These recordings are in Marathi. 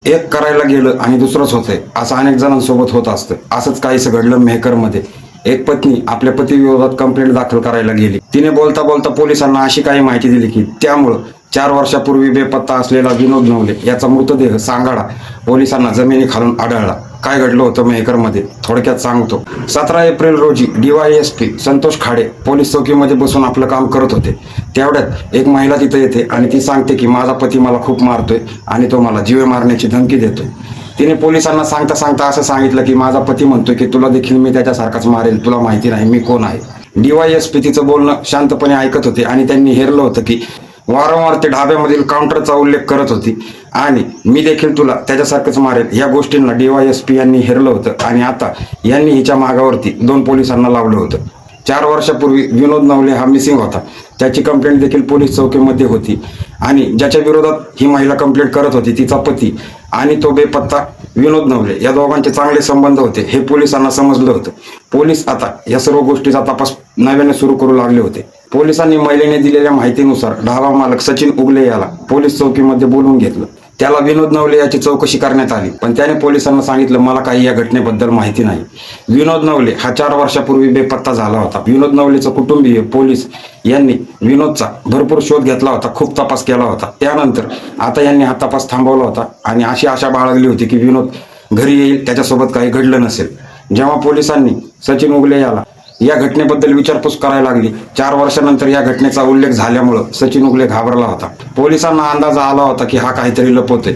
एक करायला गेलं आणि दुसरंच होतंय असं अनेक जणांसोबत होत असतं. असंच काहीसं घडलं मेहकरमध्ये. एक पत्नी आपल्या पतीविरोधात कंप्लेंट दाखल करायला गेली. तिने बोलता बोलता पोलिसांना अशी काही माहिती दिली की त्यामुळं 4 वर्षापूर्वी बेपत्ता असलेला विनोद नवले याचा मृतदेह सांगाडा पोलिसांना जमिनीखालून आढळला. काय घडलं होतं मेहकरमध्ये थोडक्यात सांगतो. 17 एप्रिल रोजी DYSP संतोष खाडे पोलीस चौकीमध्ये बसून आपलं काम करत होते. तेवढ्यात एक महिला तिथे येते आणि ती सांगते की माझा पती मला खूप मारतोय आणि तो मला जीवे मारण्याची धमकी देतोय. तिने पोलिसांना सांगता सांगता असं सांगितलं की माझा पती म्हणतोय की तुला देखील मी त्याच्यासारखाच मारेल, तुला माहिती नाही मी कोण आहे. DYSP तिचं बोलणं शांतपणे ऐकत होते आणि त्यांनी हेरलं होतं की वारंवार ते ढाब्यामधील काउंटरचा उल्लेख करत होती आणि मी देखील तुला त्याच्यासारखंच मारेल या गोष्टींना DYSP यांनी हेरलं होतं आणि आता यांनी हिच्या मागावरती 2 पोलिसांना लावलं होतं. 4 वर्षापूर्वी विनोद नवले हा मिसिंग होता. त्याची कंप्लेंट देखील पोलीस चौकीमध्ये होती आणि ज्याच्या विरोधात ही महिला कंप्लेंट करत होती तिचा पती आणि तो बेपत्ता विनोद नवले या दोघांचे चांगले संबंध होते हे पोलिसांना समजलं होतं. पोलीस आता या सर्व गोष्टीचा तपास नव्याने सुरू करू लागले होते. पोलिसांनी महिलेने दिलेल्या माहितीनुसार ढाबा मालक सचिन उगले याला पोलीस चौकीमध्ये बोलवून घेतलं. त्याला विनोद नवले याची चौकशी करण्यात आली पण त्याने पोलिसांना सांगितलं मला काही या घटनेबद्दल माहिती नाही. विनोद नवले हा 4 वर्षापूर्वी बेपत्ता झाला होता. विनोद नवलेचं कुटुंबीय पोलीस यांनी विनोदचा भरपूर शोध घेतला होता, खूप तपास केला होता. त्यानंतर आता यांनी हा तपास थांबवला होता आणि अशी आशा बाळगली होती की विनोद घरी येईल, त्याच्यासोबत काही घडलं नसेल. जेव्हा पोलिसांनी सचिन उगले याला या घटनेबद्दल विचारपूस करायला लागली 4 वर्षानंतर या घटनेचा उल्लेख झाल्यामुळं सचिन उगले घाबरला होता. पोलिसांना अंदाज आला होता की हा काहीतरी लपवतोय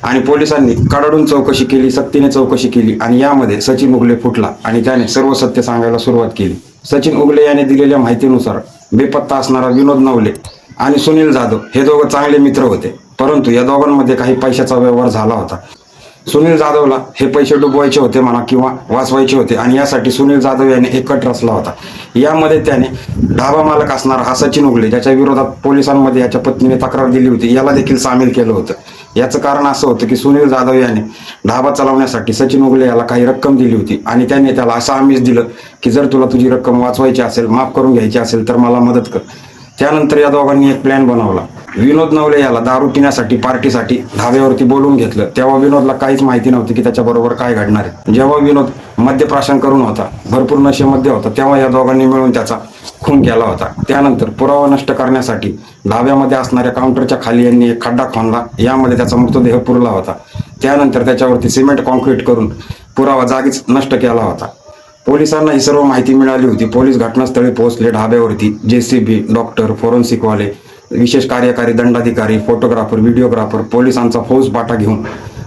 आणि पोलिसांनी कडाडून चौकशी केली, सक्तीने चौकशी केली आणि यामध्ये सचिन उगले फुटला आणि त्याने सर्व सत्य सांगायला सुरुवात केली. सचिन उगले याने दिलेल्या माहितीनुसार बेपत्ता असणारा विनोद नवले आणि सुनील जाधव हे दोघं चांगले मित्र होते, परंतु या दोघांमध्ये काही पैशाचा व्यवहार झाला होता. सुनील जाधवला हे पैसे डुबवायचे होते म्हणा किंवा वाचवायचे होते आणि यासाठी सुनील जाधव याने एक कट रचला होता. यामध्ये त्याने ढाबा मालक असणारा हा सचिन उगले ज्याच्या विरोधात पोलिसांमध्ये याच्या पत्नीने तक्रार दिली होती याला देखील सामील केलं होतं. याचं कारण असं होतं की सुनील जाधव याने ढाबा चालवण्यासाठी सचिन उगले याला काही रक्कम दिली होती आणि त्याने त्याला असं आमिष दिलं की जर तुला तुझी रक्कम वाचवायची असेल, माफ करून घ्यायची असेल तर मला मदत कर. त्यानंतर या दोघांनी एक प्लॅन बनवला. विनोद नवले याला दारू पिण्यासाठी पार्टीसाठी ढाब्यावरती बोलवून घेतलं. तेव्हा विनोदला काहीच माहिती नव्हती की त्याच्याबरोबर काय घडणार आहे. जेव्हा विनोद मद्यप्राशन करून होता, भरपूर नशेमध्ये होता, तेव्हा या दोघांनी मिळून त्याचा खून केला होता. त्यानंतर पुरावा नष्ट करण्यासाठी ढाब्यामध्ये असणाऱ्या काउंटरच्या खाली यांनी एक खड्डा खणला. यामध्ये त्याचा मृतदेह पुरला होता. त्यानंतर त्याच्यावरती सिमेंट कॉन्क्रीट करून पुरावा जागीच नष्ट केला होता. पोलिसांना ही सर्व माहिती मिळाली होती. पोलीस घटनास्थळी पोहोचले. ढाब्यावरती JCB, डॉक्टर, फोरेन्सिकवाले, विशेष कार्यकारी दंडाधिकारी, फोटोग्राफर, व्हिडिओग्राफर, पोलिसांचा फौजफाटा घेऊन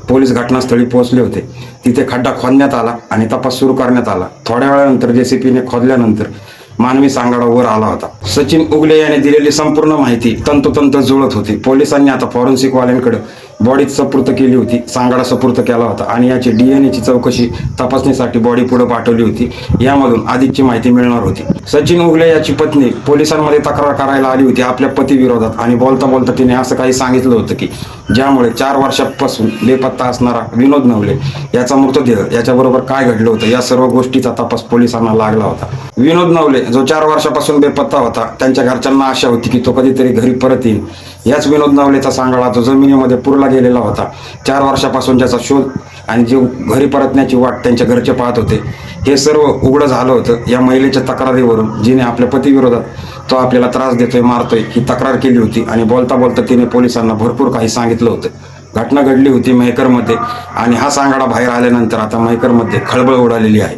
पोलीस घटनास्थळी पोहोचले होते. तिथे खड्डा खोदण्यात आला आणि तपास सुरू करण्यात आला. थोड्या वेळानंतर JCPने खोदल्यानंतर मानवी सांगाडा वर आला होता. सचिन उगले याने दिलेली संपूर्ण माहिती तंतोतंत जुळत होती. पोलिसांनी आता फॉरेन्सिकवाल्यांकडे बॉडी सुपूर्त केली होती, सांगाडा सुपूर्त केला होता आणि याची DNA ची चौकशी तपासणीसाठी बॉडी पुढे पाठवली होती. यामधून अधिकची माहिती मिळणार होती. सचिन उगले याची पत्नी पोलिसांमध्ये तक्रार करायला आली होती आपल्या पती विरोधात आणि बोलता बोलता तिने असं काही सांगितलं होतं की ज्यामुळे 4 वर्षापासून बेपत्ता असणारा विनोद नवले याचा मृतदेह याच्याबरोबर काय घडलं होतं या सर्व गोष्टीचा तपास पोलिसांना लागला होता. विनोद नवले जो 4 वर्षापासून बेपत्ता होता, त्यांच्या घरच्यांना आशा होती की तो कधीतरी घरी परत येईल. याच विनोद नवलेचा सांगाडा जो जमिनीमध्ये पुरला गेलेला होता, 4 वर्षापासून ज्याचा शोध आणि जे घरी परतण्याची वाट त्यांच्या घरचे पाहत होते, हे सर्व उघडं झालं होतं या महिलेच्या तक्रारीवरून. जिने आपल्या पतीविरोधात तो आपल्याला त्रास देतोय, मारतोय ही तक्रार केली होती आणि बोलता बोलता तिने पोलिसांना भरपूर काही सांगितलं होतं. घटना घडली होती मेहकरमध्ये आणि हा सांगाडा बाहेर आल्यानंतर आता मेहकरमध्ये खळबळ उडालेली आहे.